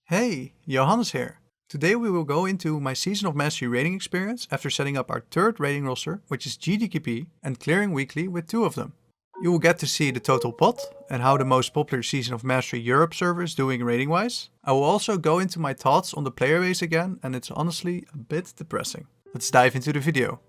Hey, Johannes here. Today we will go into my Season of Mastery rating experience after setting up our third rating roster, which is GDKP, and clearing weekly with two of them. You will get to see the total pot and how the most popular Season of Mastery Europe server is doing rating wise. I will also go into my thoughts on the player base again, and it's honestly a bit depressing. Let's dive into the video.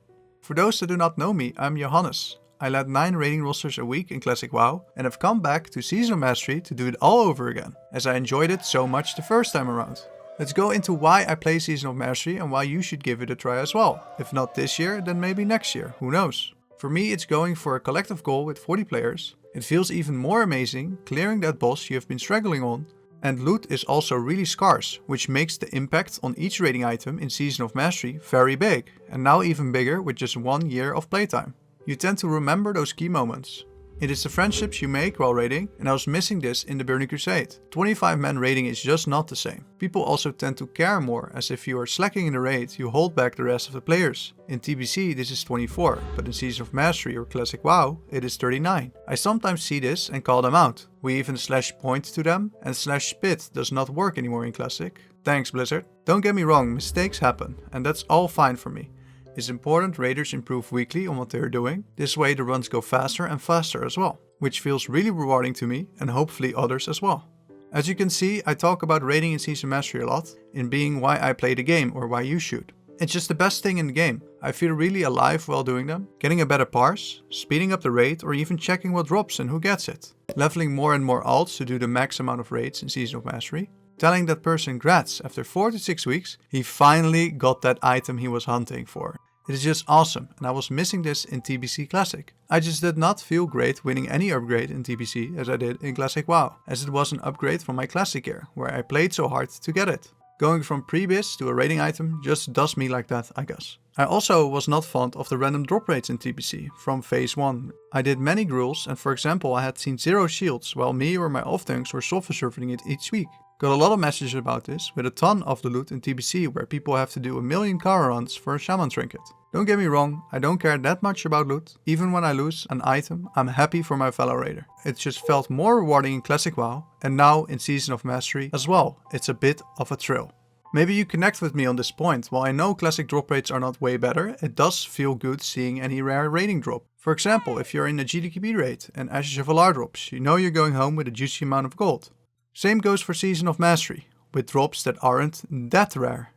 For those that do not know me, I'm Johannes. I led 9 rating rosters a week in Classic WoW and have come back to Season of Mastery to do it all over again, as I enjoyed it so much the first time around. Let's go into why I play Season of Mastery and why you should give it a try as well. If not this year, then maybe next year, who knows. For me, it's going for a collective goal with 40 players. It feels even more amazing clearing that boss you have been struggling on, and loot is also really scarce, which makes the impact on each rating item in Season of Mastery very big, and now even bigger with just 1 year of playtime. You tend to remember those key moments. It is the friendships you make while raiding, and I was missing this in the Burning Crusade. 25-man raiding is just not the same. People also tend to care more, as if you are slacking in the raid, you hold back the rest of the players. In TBC this is 24, but in Season of Mastery or Classic WoW it is 39. I sometimes see this and call them out. We even /point to them, and /spit does not work anymore in Classic. Thanks Blizzard. Don't get me wrong, mistakes happen, and that's all fine for me. It's important raiders improve weekly on what they are doing. This way the runs go faster and faster as well, which feels really rewarding to me and hopefully others as well. As you can see, I talk about raiding in Season Mastery a lot, in being why I play the game or why you should. It's just the best thing in the game. I feel really alive while doing them, getting a better parse, speeding up the raid or even checking what drops and who gets it. Leveling more and more alts to do the max amount of raids in Season of Mastery. Telling that person grats, after 4 to 6 weeks, he finally got that item he was hunting for. It is just awesome, and I was missing this in TBC Classic. I just did not feel great winning any upgrade in TBC as I did in Classic WoW, as it was an upgrade from my Classic gear, where I played so hard to get it. Going from pre-biz to a rating item just does me like that, I guess. I also was not fond of the random drop rates in TBC from phase 1. I did many gruels, and for example I had seen 0 shields, while me or my off-tanks were soft surfing it each week. Got a lot of messages about this, with a ton of the loot in TBC where people have to do a million car runs for a shaman trinket. Don't get me wrong, I don't care that much about loot. Even when I lose an item, I'm happy for my fellow raider. It just felt more rewarding in Classic WoW, and now in Season of Mastery as well. It's a bit of a thrill. Maybe you connect with me on this point. While I know Classic drop rates are not way better, it does feel good seeing any rare rating drop. For example, if you're in a GDKP raid and Ashes of Valar drops, you know you're going home with a juicy amount of gold. Same goes for Season of Mastery, with drops that aren't that rare.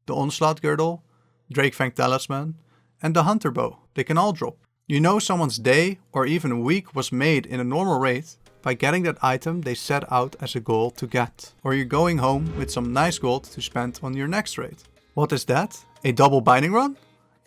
The Onslaught Girdle, Drakefang Talisman, and the Hunter Bow, they can all drop. You know someone's day or even week was made in a normal raid by getting that item they set out as a goal to get. Or you're going home with some nice gold to spend on your next raid. What is that? A double binding run?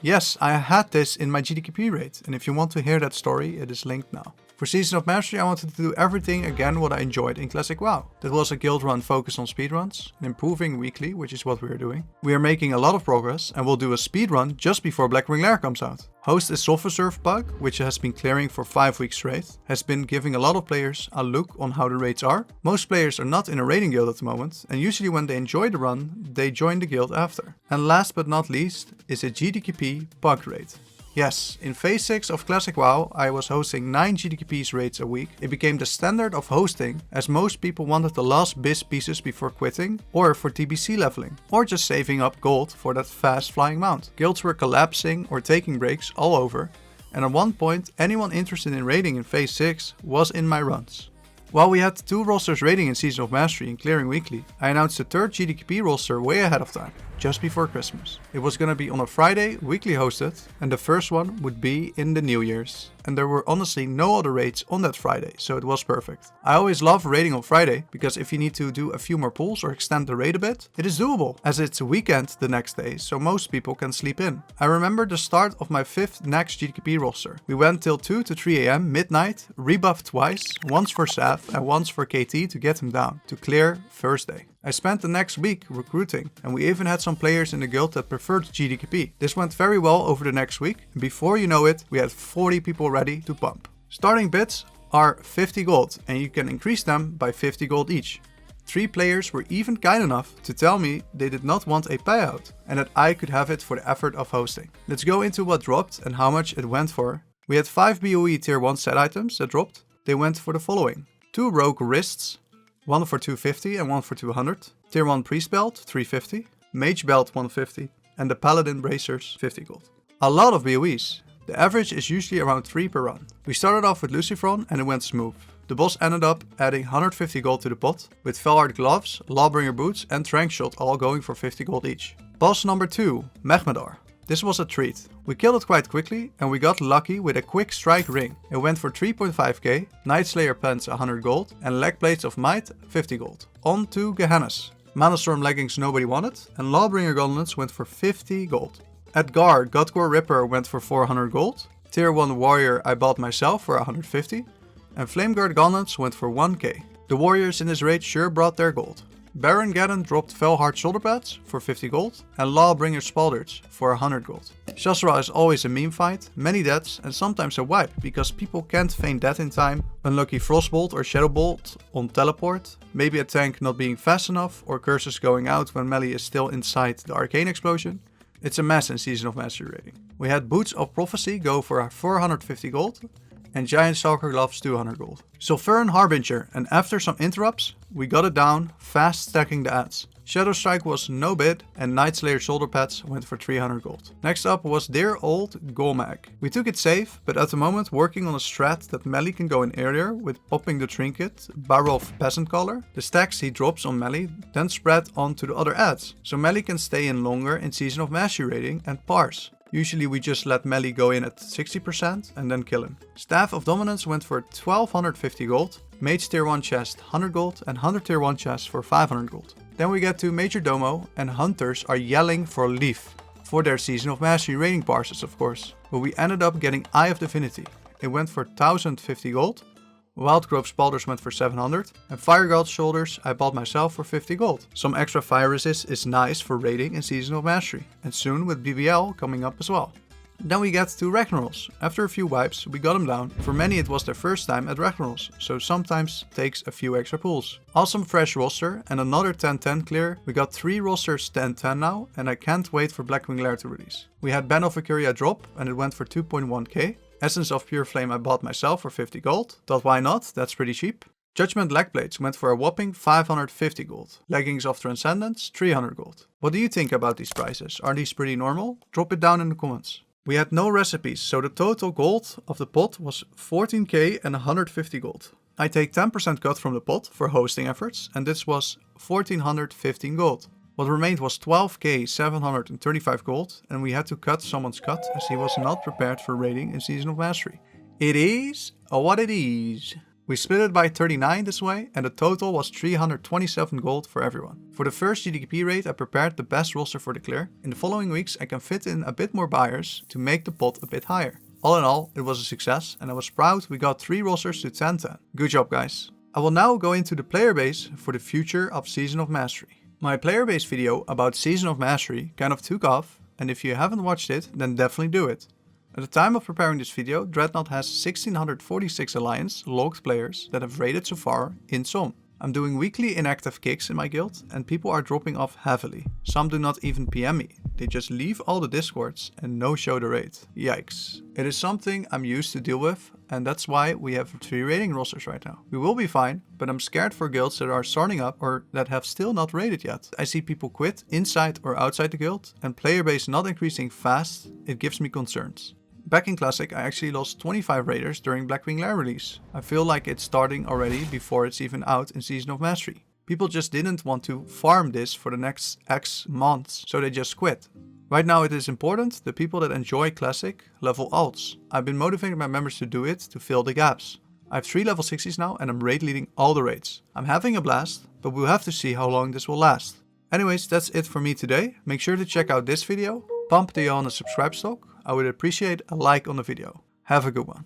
Yes, I had this in my GDKP raid, and if you want to hear that story, it is linked now. For Season of Mastery I wanted to do everything again what I enjoyed in Classic WoW. That was a guild run focused on speedruns and improving weekly, which is what we are doing. We are making a lot of progress and will do a speedrun just before Blackwing Lair comes out. Host is Surf bug, which has been clearing for 5 weeks straight, has been giving a lot of players a look on how the raids are. Most players are not in a raiding guild at the moment, and usually when they enjoy the run, they join the guild after. And last but not least is a GDKP bug raid. Yes, in phase 6 of Classic WoW I was hosting 9 GDKP's raids a week. It became the standard of hosting, as most people wanted the last biz pieces before quitting, or for TBC leveling, or just saving up gold for that fast flying mount. Guilds were collapsing or taking breaks all over, and at one point anyone interested in raiding in phase 6 was in my runs. While we had 2 rosters raiding in Season of Mastery and clearing weekly, I announced the 3rd GDKP roster way ahead of time, just before Christmas. It was gonna be on a Friday, weekly hosted, and the first one would be in the New Year's. And there were honestly no other raids on that Friday, so it was perfect. I always love raiding on Friday, because if you need to do a few more pulls or extend the raid a bit, it is doable, as it's a weekend the next day, so most people can sleep in. I remember the start of my 5th next GDKP roster. We went till 2 to 3 AM midnight, rebuffed twice, once for Saf and once for KT to get him down, to clear Thursday. I spent the next week recruiting, and we even had some players in the guild that preferred GDKP. This went very well over the next week, and before you know it, we had 40 people ready to pump. Starting bids are 50 gold, and you can increase them by 50 gold each. 3 players were even kind enough to tell me they did not want a payout, and that I could have it for the effort of hosting. Let's go into what dropped and how much it went for. We had 5 BOE tier 1 set items that dropped. They went for the following: 2 rogue wrists, one for 250 and one for 200. Tier 1 Priest Belt 350, Mage Belt 150 and the Paladin Bracers 50 gold. A lot of BOEs. The average is usually around 3 per run. We started off with Lucifron and it went smooth. The boss ended up adding 150 gold to the pot, with Felhard gloves, Lawbringer boots and Trank Shot all going for 50 gold each. Boss number 2, Mehmedar. This was a treat. We killed it quite quickly and we got lucky with a quick strike ring. It went for 3.5k, Night Slayer pants 100 gold and leg plates of might 50 gold. On to Johannes. Manastorm leggings nobody wanted and Lawbringer gauntlets went for 50 gold. At Gar, Godgore Ripper went for 400 gold. Tier 1 Warrior I bought myself for 150 and Flameguard gauntlets went for 1k. The warriors in this raid sure brought their gold. Baron Gaddon dropped Felhard shoulder pads for 50 gold and Lawbringer Spaldards for 100 gold. Shasra is always a meme fight, many deaths and sometimes a wipe because people can't feign death in time, unlucky Frostbolt or Shadowbolt on teleport, maybe a tank not being fast enough or curses going out when melee is still inside the arcane explosion. It's a mess in Season of Mastery raiding. We had Boots of Prophecy go for 450 gold and Giant Stalker Gloves 200 gold. Sulfuran Harbinger, and after some interrupts, we got it down, fast stacking the adds. Shadow Strike was no bid and Night Slayer shoulder pads went for 300 gold. Next up was dear old Golmag. We took it safe, but at the moment working on a strat that melee can go in earlier with popping the trinket, Barov Peasant Collar. The stacks he drops on melee then spread onto the other adds, so melee can stay in longer in Season of Mastery raiding and parse. Usually we just let melee go in at 60% and then kill him. Staff of Dominance went for 1250 gold, Mage tier 1 chest 100 gold and Hunter tier 1 chest for 500 gold. Then we get to Major Domo and Hunters are yelling for Leaf. For their Season of Mastery raiding parses of course. But we ended up getting Eye of Divinity. It went for 1050 gold. Wildgrove Spalders went for 700 and Fire God's Shoulders I bought myself for 50 gold. Some extra fire resist is nice for raiding in Season of Mastery and soon with BBL coming up as well. Then we get to Ragnarals. After a few wipes we got them down. For many it was their first time at Ragnarals, so sometimes takes a few extra pulls. Awesome fresh roster and another 10-10 clear. We got 3 rosters 10-10 now and I can't wait for Blackwing Lair to release. We had Ban of Vacuria drop and it went for 2.1k. Essence of Pure Flame I bought myself for 50 gold. Thought why not, that's pretty cheap. Judgment leg plates went for a whopping 550 gold. Leggings of Transcendence 300 gold. What do you think about these prices? Are these pretty normal? Drop it down in the comments. We had no recipes, so the total gold of the pot was 14k and 150 gold. I take 10% cut from the pot for hosting efforts and this was 1415 gold. What remained was 12k 735 gold and we had to cut someone's cut as he was not prepared for raiding in Season of Mastery. It is what it is. We split it by 39 this way and the total was 327 gold for everyone. For the first GDKP raid I prepared the best roster for the clear. In the following weeks I can fit in a bit more buyers to make the pot a bit higher. All in all it was a success and I was proud we got 3 rosters to 10-10. Good job guys. I will now go into the player base for the future of Season of Mastery. My player base video about Season of Mastery kind of took off and if you haven't watched it then definitely do it. At the time of preparing this video, Dreadnought has 1646 Alliance logged players that have raided so far in SOM. I'm doing weekly inactive kicks in my guild and people are dropping off heavily. Some do not even PM me, they just leave all the discords and no show the raid. Yikes. It is something I'm used to deal with and that's why we have 3 raiding rosters right now. We will be fine, but I'm scared for guilds that are starting up or that have still not raided yet. I see people quit inside or outside the guild and player base not increasing fast, it gives me concerns. Back in Classic I actually lost 25 raiders during Blackwing Lair release. I feel like it's starting already before it's even out in Season of Mastery. People just didn't want to farm this for the next X months, so they just quit. Right now it is important the people that enjoy Classic level alts. I've been motivating my members to do it to fill the gaps. I have 3 level 60s now and I'm raid leading all the raids. I'm having a blast, but we'll have to see how long this will last. Anyways, that's it for me today. Make sure to check out this video, pump the Johannes subscribe stock. I would appreciate a like on the video. Have a good one.